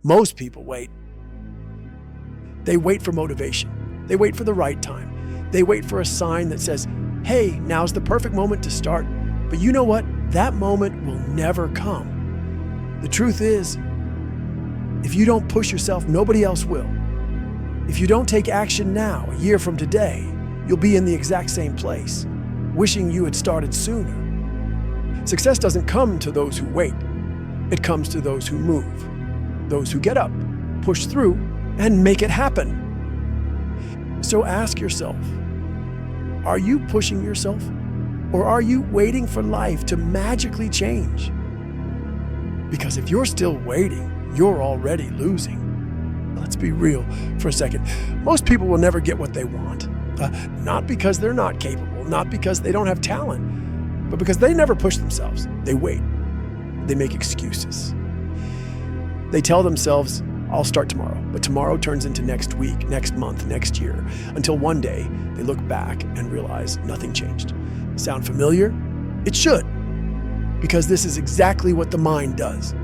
Most people wait. They wait for motivation. They wait for the right time. They wait for a sign that says, hey, now's the perfect moment to start. But you know what? That moment will never come. The truth is, if you don't push yourself, nobody else will. If you don't take action now, a year from today, you'll be in the exact same place, wishing you had started sooner. Success doesn't come to those who wait. It comes to those who move, those who get up, push through, and make it happen. So ask yourself, are you pushing yourself? Or are you waiting for life to magically change? Because if you're still waiting, you're already losing. Let's be real for a second. Most people will never get what they want. Not because they're not capable, not because they don't have talent, but because they never push themselves. They wait. They make excuses. They tell themselves, I'll start tomorrow, but tomorrow turns into next week, next month, next year, until one day they look back and realize nothing changed. Sound familiar? It should, because this is exactly what the mind does.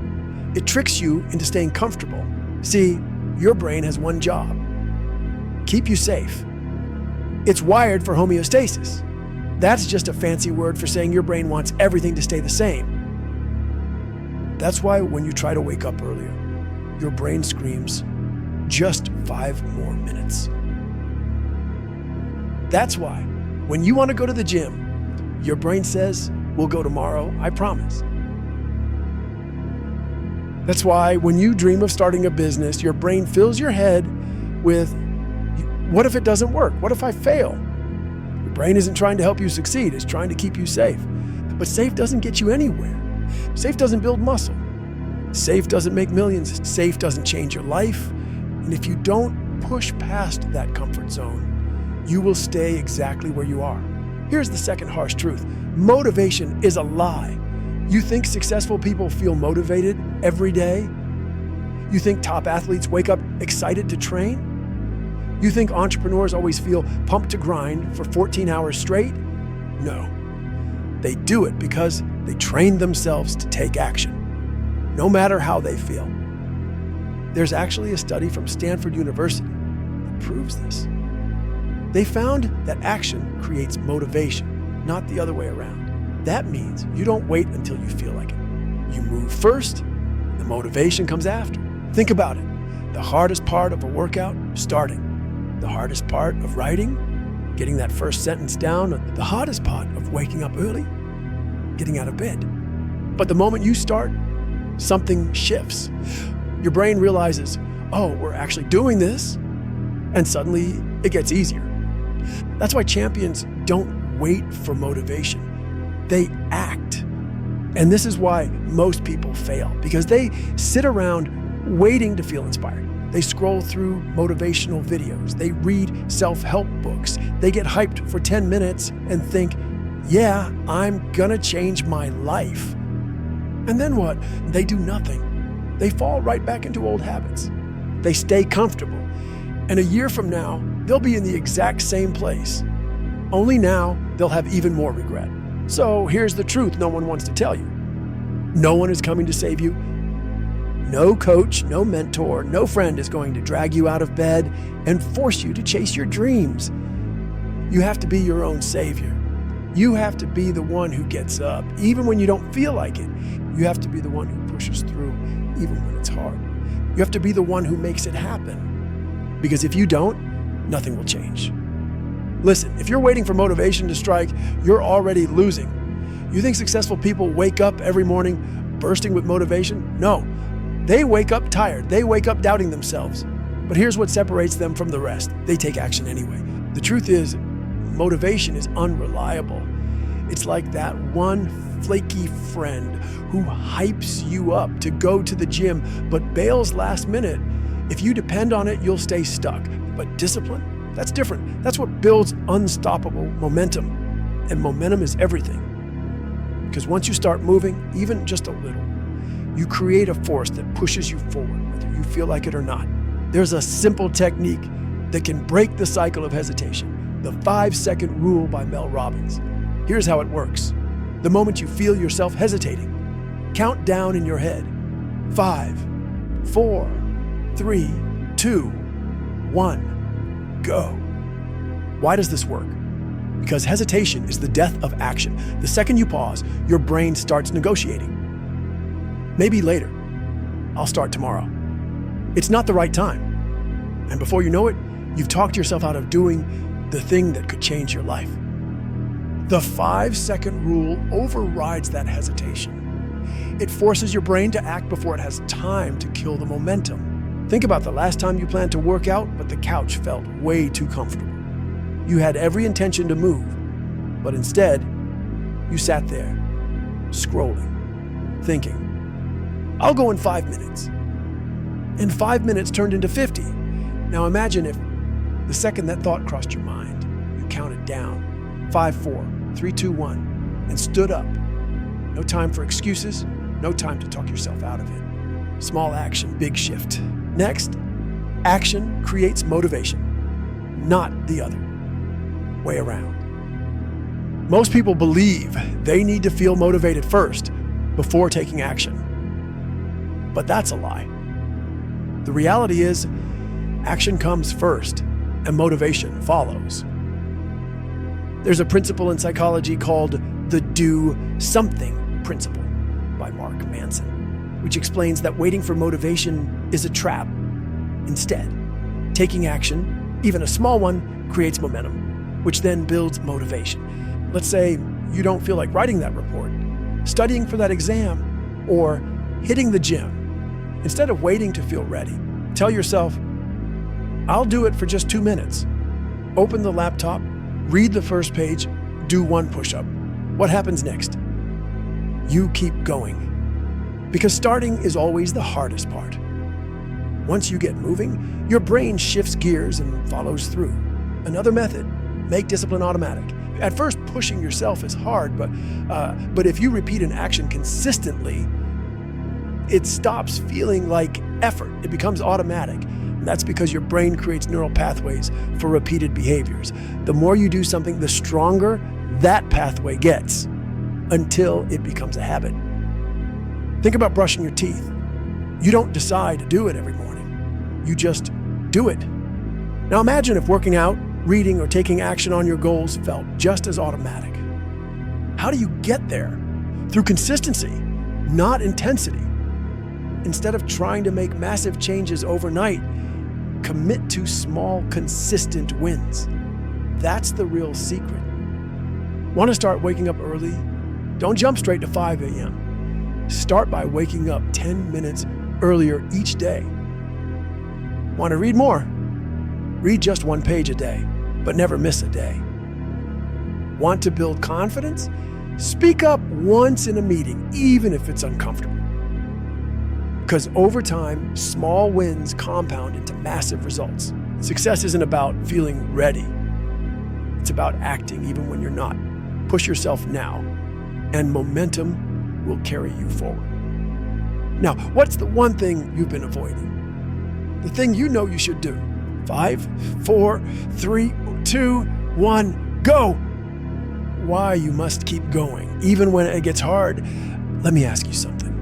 It tricks you into staying comfortable. See, your brain has one job: keep you safe. It's wired for homeostasis. That's just a fancy word for saying your brain wants everything to stay the same. That's why when you try to wake up earlier, your brain screams, just 5 more minutes. That's why when you want to go to the gym, your brain says, we'll go tomorrow, I promise. That's why when you dream of starting a business, your brain fills your head with, what if it doesn't work? What if I fail? Your brain isn't trying to help you succeed, it's trying to keep you safe. But safe doesn't get you anywhere. Safe doesn't build muscle. Safe doesn't make millions. Safe doesn't change your life. And if you don't push past that comfort zone, you will stay exactly where you are. Here's the second harsh truth. Motivation is a lie. You think successful people feel motivated every day? You think top athletes wake up excited to train? You think entrepreneurs always feel pumped to grind for 14 hours straight? No. They do it because they train themselves to take action, no matter how they feel. There's actually a study from Stanford University that proves this. They found that action creates motivation, not the other way around. That means you don't wait until you feel like it. You move first, the motivation comes after. Think about it. The hardest part of a workout, starting. The hardest part of writing, getting that first sentence down. The hardest part of waking up early, getting out of bed. But the moment you start, something shifts. Your brain realizes, oh, we're actually doing this, and suddenly it gets easier. That's why champions don't wait for motivation. They act. And this is why most people fail, because they sit around waiting to feel inspired. They scroll through motivational videos. They read self-help books. They get hyped for 10 minutes and think, yeah, I'm gonna change my life. And then what? They do nothing. They fall right back into old habits. They stay comfortable. And a year from now, they'll be in the exact same place. Only now, they'll have even more regret. So here's the truth no one wants to tell you. No one is coming to save you. No coach, no mentor, no friend is going to drag you out of bed and force you to chase your dreams. You have to be your own savior. You have to be the one who gets up, even when you don't feel like it. You have to be the one who pushes through, even when it's hard. You have to be the one who makes it happen. Because if you don't, nothing will change. Listen, if you're waiting for motivation to strike, you're already losing. You think successful people wake up every morning bursting with motivation? No, they wake up tired. They wake up doubting themselves. But here's what separates them from the rest. They take action anyway. The truth is, motivation is unreliable. It's like that one flaky friend who hypes you up to go to the gym, but bails last minute. If you depend on it, you'll stay stuck. But discipline, that's different. That's what builds unstoppable momentum. And momentum is everything. Because once you start moving, even just a little, you create a force that pushes you forward, whether you feel like it or not. There's a simple technique that can break the cycle of hesitation. The 5-second rule by Mel Robbins. Here's how it works. The moment you feel yourself hesitating, count down in your head. 5, 4, 3, 2, 1, go. Why does this work? Because hesitation is the death of action. The second you pause, your brain starts negotiating. Maybe later. I'll start tomorrow. It's not the right time. And before you know it, you've talked yourself out of doing the thing that could change your life. The 5-second rule overrides that hesitation. It forces your brain to act before it has time to kill the momentum. Think about the last time you planned to work out, but the couch felt way too comfortable. You had every intention to move, but instead, you sat there, scrolling, thinking, I'll go in 5 minutes. And 5 minutes turned into 50. Now imagine if the second that thought crossed your mind, you counted down, 5, 4, 3, 2, 1, and stood up. No time for excuses, no time to talk yourself out of it. Small action, big shift. Next, action creates motivation, not the other way around. Most people believe they need to feel motivated first before taking action. But that's a lie. The reality is, action comes first and motivation follows. There's a principle in psychology called the do something principle by Mark Manson, which explains that waiting for motivation is a trap. Instead, taking action, even a small one, creates momentum, which then builds motivation. Let's say you don't feel like writing that report, studying for that exam, or hitting the gym. Instead of waiting to feel ready, tell yourself, I'll do it for just 2 minutes. Open the laptop, read the first page, do 1 push-up. What happens next? You keep going. Because starting is always the hardest part. Once you get moving, your brain shifts gears and follows through. Another method, make discipline automatic. At first, pushing yourself is hard, but if you repeat an action consistently, it stops feeling like effort. It becomes automatic. And that's because your brain creates neural pathways for repeated behaviors. The more you do something, the stronger that pathway gets until it becomes a habit. Think about brushing your teeth. You don't decide to do it every morning. You just do it. Now imagine if working out, reading, or taking action on your goals felt just as automatic. How do you get there? Through consistency, not intensity. Instead of trying to make massive changes overnight, commit to small, consistent wins. That's the real secret. Want to start waking up early? Don't jump straight to 5 a.m. Start by waking up 10 minutes earlier each day. Want to read more? Read just 1 page a day, but never miss a day. Want to build confidence? Speak up once in a meeting, even if it's uncomfortable. Because over time, small wins compound into massive results. Success isn't about feeling ready. It's about acting even when you're not. Push yourself now, and momentum will carry you forward. Now, what's the one thing you've been avoiding? The thing you know you should do. 5, 4, 3, 2, 1, go! Why you must keep going, even when it gets hard. Let me ask you something.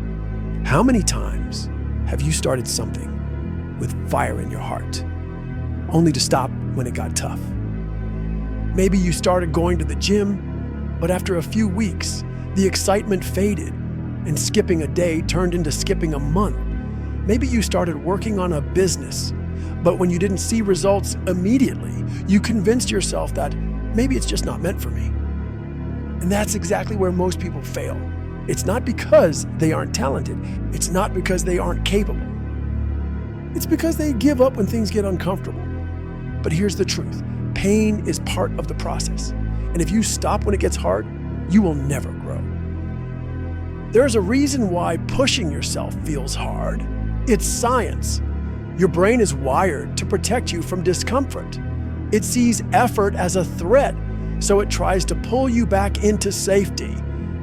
How many times have you started something with fire in your heart, only to stop when it got tough? Maybe you started going to the gym, but after a few weeks, the excitement faded and skipping a day turned into skipping a month. Maybe you started working on a business, but when you didn't see results immediately, you convinced yourself that maybe it's just not meant for me. And that's exactly where most people fail. It's not because they aren't talented. It's not because they aren't capable. It's because they give up when things get uncomfortable. But here's the truth. Pain is part of the process. And if you stop when it gets hard, you will never grow. There's a reason why pushing yourself feels hard. It's science. Your brain is wired to protect you from discomfort. It sees effort as a threat, so it tries to pull you back into safety.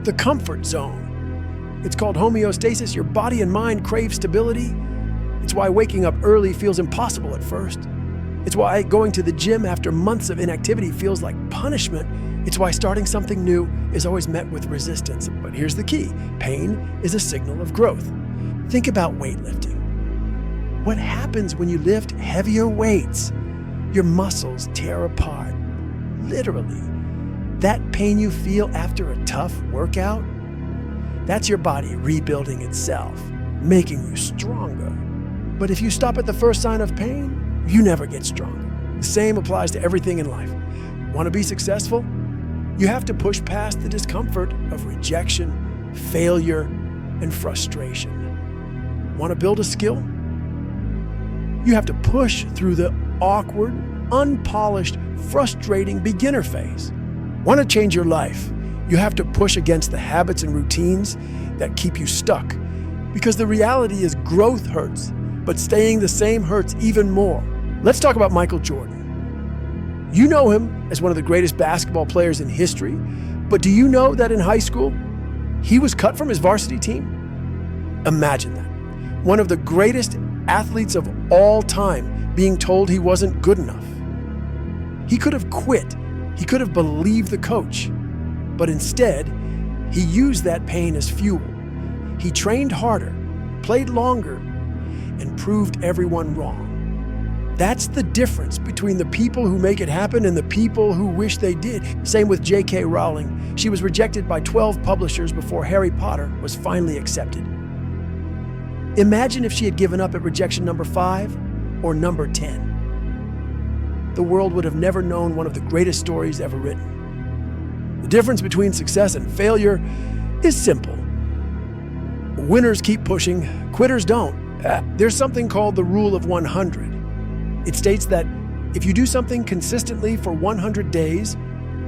The comfort zone. It's called homeostasis. Your body and mind crave stability. It's why waking up early feels impossible at first. It's why going to the gym after months of inactivity feels like punishment. It's why starting something new is always met with resistance. But here's the key. Pain is a signal of growth. Think about weightlifting. What happens when you lift heavier weights? Your muscles tear apart, literally. That pain you feel after a tough workout, that's your body rebuilding itself, making you stronger. But if you stop at the first sign of pain, you never get stronger. The same applies to everything in life. Want to be successful? You have to push past the discomfort of rejection, failure, and frustration. Want to build a skill? You have to push through the awkward, unpolished, frustrating beginner phase. Want to change your life? You have to push against the habits and routines that keep you stuck. Because the reality is growth hurts, but staying the same hurts even more. Let's talk about Michael Jordan. You know him as one of the greatest basketball players in history, but do you know that in high school, he was cut from his varsity team? Imagine that. One of the greatest athletes of all time being told he wasn't good enough. He could have quit. He could have believed the coach, but instead, he used that pain as fuel. He trained harder, played longer, and proved everyone wrong. That's the difference between the people who make it happen and the people who wish they did. Same with J.K. Rowling. She was rejected by 12 publishers before Harry Potter was finally accepted. Imagine if she had given up at rejection number 5 or number 10. The world would have never known one of the greatest stories ever written. The difference between success and failure is simple. Winners keep pushing, quitters don't. There's something called the rule of 100. It states that if you do something consistently for 100 days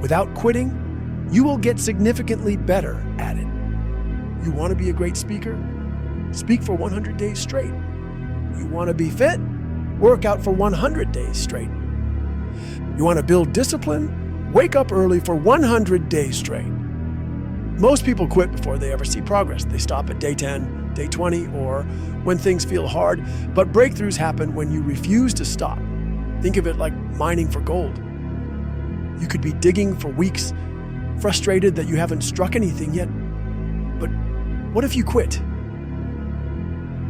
without quitting, you will get significantly better at it. You want to be a great speaker? Speak for 100 days straight. You want to be fit? Work out for 100 days straight. You want to build discipline? Wake up early for 100 days straight. Most people quit before they ever see progress. They stop at day 10, day 20, or when things feel hard. But breakthroughs happen when you refuse to stop. Think of it like mining for gold. You could be digging for weeks, frustrated that you haven't struck anything yet. But what if you quit?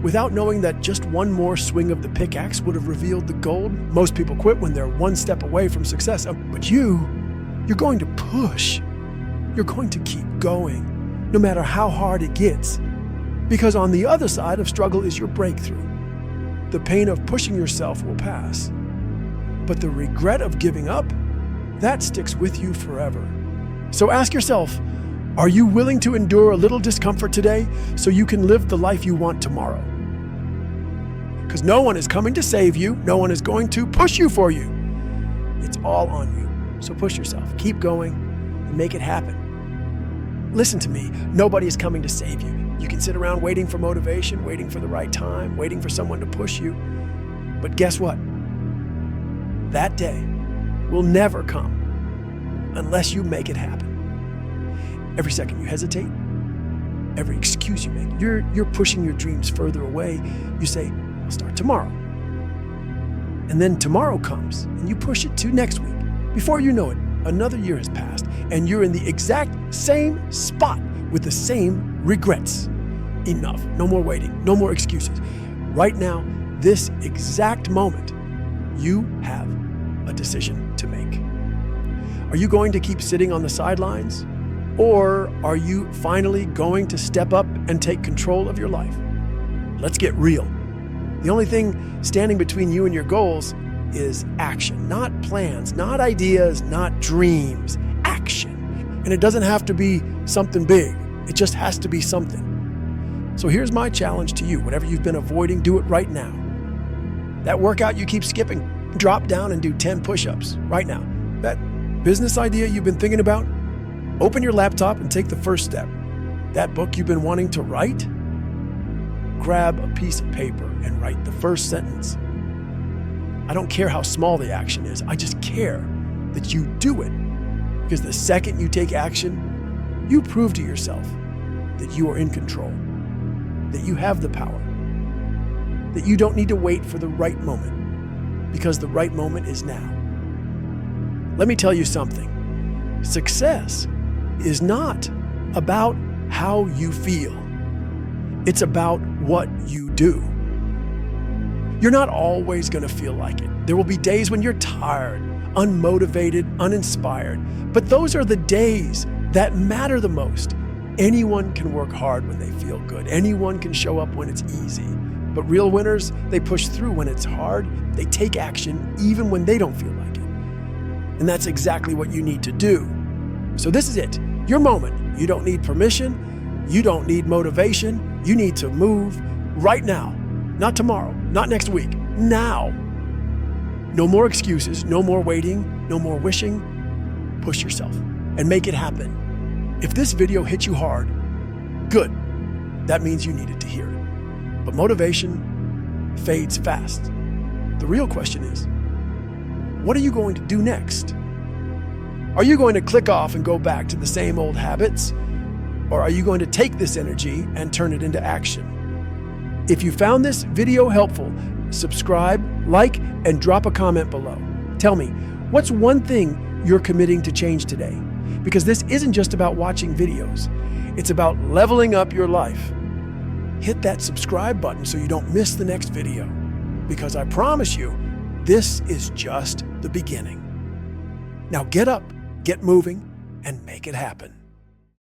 Without knowing that just one more swing of the pickaxe would have revealed the gold? Most people quit when they're one step away from success. But you're going to push. You're going to keep going, no matter how hard it gets. Because on the other side of struggle is your breakthrough. The pain of pushing yourself will pass. But the regret of giving up, that sticks with you forever. So ask yourself, are you willing to endure a little discomfort today so you can live the life you want tomorrow? Because no one is coming to save you. No one is going to push you for you. It's all on you. So push yourself. Keep going and make it happen. Listen to me. Nobody is coming to save you. You can sit around waiting for motivation, waiting for the right time, waiting for someone to push you. But guess what? That day will never come unless you make it happen. Every second you hesitate, every excuse you make, you're pushing your dreams further away. You say, I'll start tomorrow. And then tomorrow comes and you push it to next week. Before you know it, another year has passed and you're in the exact same spot with the same regrets. Enough. No more waiting. No more excuses. Right now, this exact moment, you have a decision to make. Are you going to keep sitting on the sidelines? Or are you finally going to step up and take control of your life? Let's get real. The only thing standing between you and your goals is action, not plans, not ideas, not dreams, action. And it doesn't have to be something big. It just has to be something. So here's my challenge to you. Whatever you've been avoiding, do it right now. That workout you keep skipping, drop down and do 10 push-ups right now. That business idea you've been thinking about, open your laptop and take the first step. That book you've been wanting to write, grab a piece of paper and write the first sentence. I don't care how small the action is. I just care that you do it. Because the second you take action, you prove to yourself that you are in control, that you have the power, that you don't need to wait for the right moment, because the right moment is now. Let me tell you something. Success is not about how you feel. It's about what you do. You're not always going to feel like it. There will be days when you're tired, unmotivated, uninspired. But those are the days that matter the most. Anyone can work hard when they feel good. Anyone can show up when it's easy. But real winners, they push through when it's hard. They take action even when they don't feel like it. And that's exactly what you need to do. So this is it, your moment. You don't need permission. You don't need motivation. You need to move right now. Not tomorrow, not next week, now. No more excuses, no more waiting, no more wishing. Push yourself and make it happen. If this video hit you hard, good. That means you needed to hear it. But motivation fades fast. The real question is, what are you going to do next? Are you going to click off and go back to the same old habits? Or are you going to take this energy and turn it into action? If you found this video helpful, subscribe, like, and drop a comment below. Tell me, what's one thing you're committing to change today? Because this isn't just about watching videos. It's about leveling up your life. Hit that subscribe button so you don't miss the next video. Because I promise you, this is just the beginning. Now get up, get moving, and make it happen.